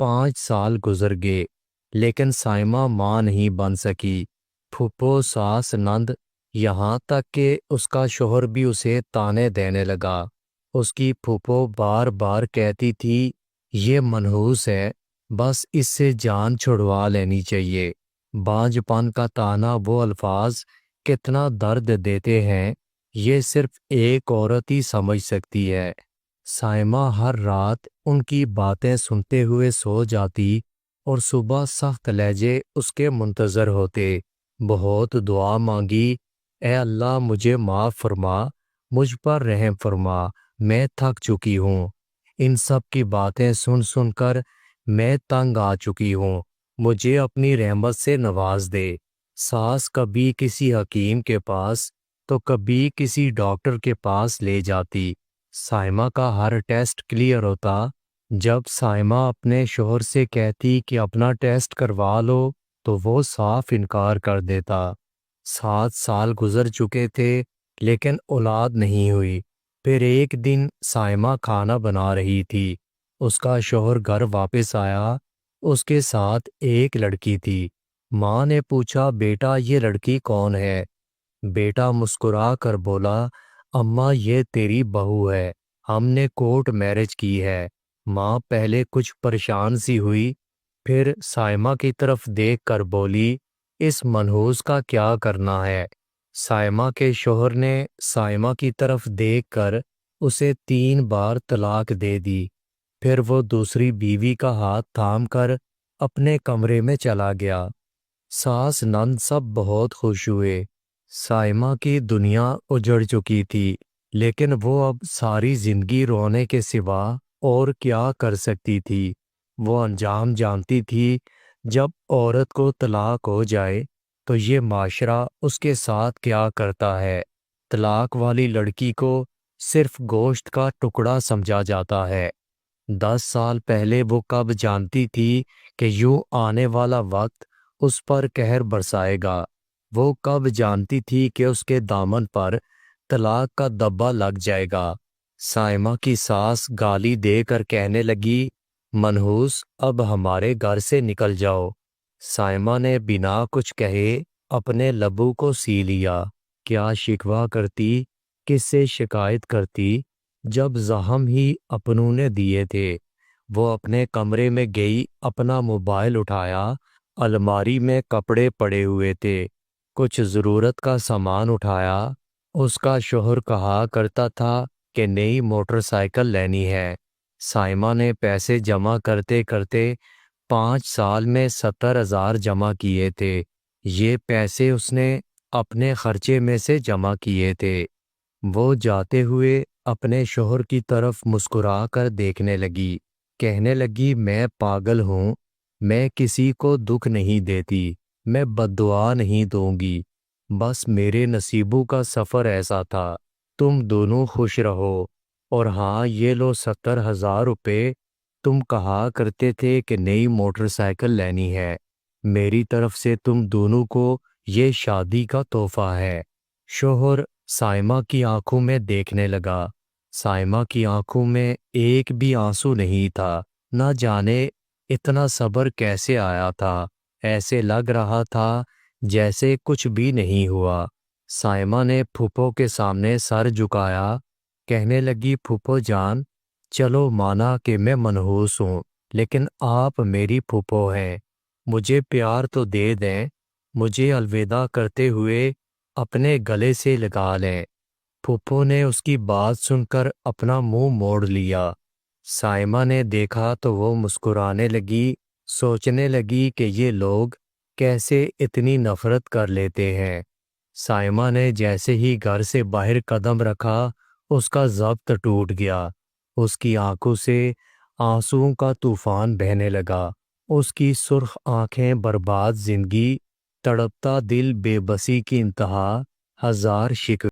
5 سال گزر گئے لیکن سائمہ ماں نہیں بن سکی۔ پھپھو ساس نند، یہاں تک کہ اس کا شوہر بھی اسے تانے دینے لگا۔ اس کی پھپھو بار بار کہتی تھی یہ منحوس ہے، بس اس سے جان چھڑوا لینی چاہیے۔ بانجھ پن کا تانا وہ الفاظ کتنا درد دیتے ہیں یہ صرف ایک عورت ہی سمجھ سکتی ہے۔ سائمہ ہر رات ان کی باتیں سنتے ہوئے سو جاتی اور صبح سخت لہجے اس کے منتظر ہوتے۔ بہت دعا مانگی، اے اللہ مجھے معاف فرما، مجھ پر رحم فرما، میں تھک چکی ہوں۔ ان سب کی باتیں سن سن کر میں تنگ آ چکی ہوں، مجھے اپنی رحمت سے نواز دے۔ ساس کبھی کسی حکیم کے پاس تو کبھی کسی ڈاکٹر کے پاس لے جاتی۔ سائمہ کا ہر ٹیسٹ کلیئر ہوتا۔ جب سائمہ اپنے شوہر سے کہتی کہ اپنا ٹیسٹ کروا لو تو وہ صاف انکار کر دیتا۔ 7 سال گزر چکے تھے لیکن اولاد نہیں ہوئی۔ پھر ایک دن سائمہ کھانا بنا رہی تھی، اس کا شوہر گھر واپس آیا، اس کے ساتھ ایک لڑکی تھی۔ ماں نے پوچھا بیٹا یہ لڑکی کون ہے؟ بیٹا مسکرا کر بولا اماں یہ تیری بہو ہے، ہم نے کورٹ میرج کی ہے۔ ماں پہلے کچھ پریشان سی ہوئی، پھر سائمہ کی طرف دیکھ کر بولی اس منحوس کا کیا کرنا ہے؟ سائمہ کے شوہر نے سائمہ کی طرف دیکھ کر اسے 3 بار طلاق دے دی۔ پھر وہ دوسری بیوی کا ہاتھ تھام کر اپنے کمرے میں چلا گیا۔ ساس نند سب بہت خوش ہوئے۔ سائمہ کی دنیا اجڑ چکی تھی لیکن وہ اب ساری زندگی رونے کے سوا اور کیا کر سکتی تھی؟ وہ انجام جانتی تھی جب عورت کو طلاق ہو جائے تو یہ معاشرہ اس کے ساتھ کیا کرتا ہے۔ طلاق والی لڑکی کو صرف گوشت کا ٹکڑا سمجھا جاتا ہے۔ 10 سال پہلے وہ کب جانتی تھی کہ یوں آنے والا وقت اس پر قہر برسائے گا؟ وہ کب جانتی تھی کہ اس کے دامن پر طلاق کا دبا لگ جائے گا؟ سائمہ کی ساس گالی دے کر کہنے لگی منحوس اب ہمارے گھر سے نکل جاؤ۔ سائمہ نے بنا کچھ کہے اپنے لبوں کو سی لیا۔ کیا شکوہ کرتی، کس سے شکایت کرتی جب زخم ہی اپنوں نے دیے تھے؟ وہ اپنے کمرے میں گئی، اپنا موبائل اٹھایا، الماری میں کپڑے پڑے ہوئے تھے، کچھ ضرورت کا سامان اٹھایا۔ اس کا شوہر کہا کرتا تھا کہ نئی موٹر سائیکل لینی ہے۔ سائمہ نے پیسے جمع کرتے کرتے 5 سال میں 70,000 جمع کیے تھے۔ یہ پیسے اس نے اپنے خرچے میں سے جمع کیے تھے۔ وہ جاتے ہوئے اپنے شوہر کی طرف مسکرا کر دیکھنے لگی، کہنے لگی میں پاگل ہوں، میں کسی کو دکھ نہیں دیتی، میں بد دعا نہیں دوں گی، بس میرے نصیبوں کا سفر ایسا تھا۔ تم دونوں خوش رہو، اور ہاں یہ لو 70,000 روپے، تم کہا کرتے تھے کہ نئی موٹر سائیکل لینی ہے، میری طرف سے تم دونوں کو یہ شادی کا تحفہ ہے۔ شوہر سائمہ کی آنکھوں میں دیکھنے لگا۔ سائمہ کی آنکھوں میں ایک بھی آنسو نہیں تھا۔ نہ جانے اتنا صبر کیسے آیا تھا، ایسے لگ رہا تھا جیسے کچھ بھی نہیں ہوا۔ سائمہ نے پھپھو کے سامنے سر جھکایا، کہنے لگی پھپھو جان چلو مانا کہ میں منحوس ہوں لیکن آپ میری پھپھو ہیں، مجھے پیار تو دے دیں، مجھے الوداع کرتے ہوئے اپنے گلے سے لگا لیں۔ پھپھو نے اس کی بات سن کر اپنا منہ موڑ لیا۔ سائمہ نے دیکھا تو وہ مسکرانے لگی، سوچنے لگی کہ یہ لوگ کیسے اتنی نفرت کر لیتے ہیں۔ سائمہ نے جیسے ہی گھر سے باہر قدم رکھا اس کا ضبط ٹوٹ گیا، اس کی آنکھوں سے آنسوؤں کا طوفان بہنے لگا، اس کی سرخ آنکھیں برباد زندگی، تڑپتا دل بے بسی کی انتہا، ہزار شکوے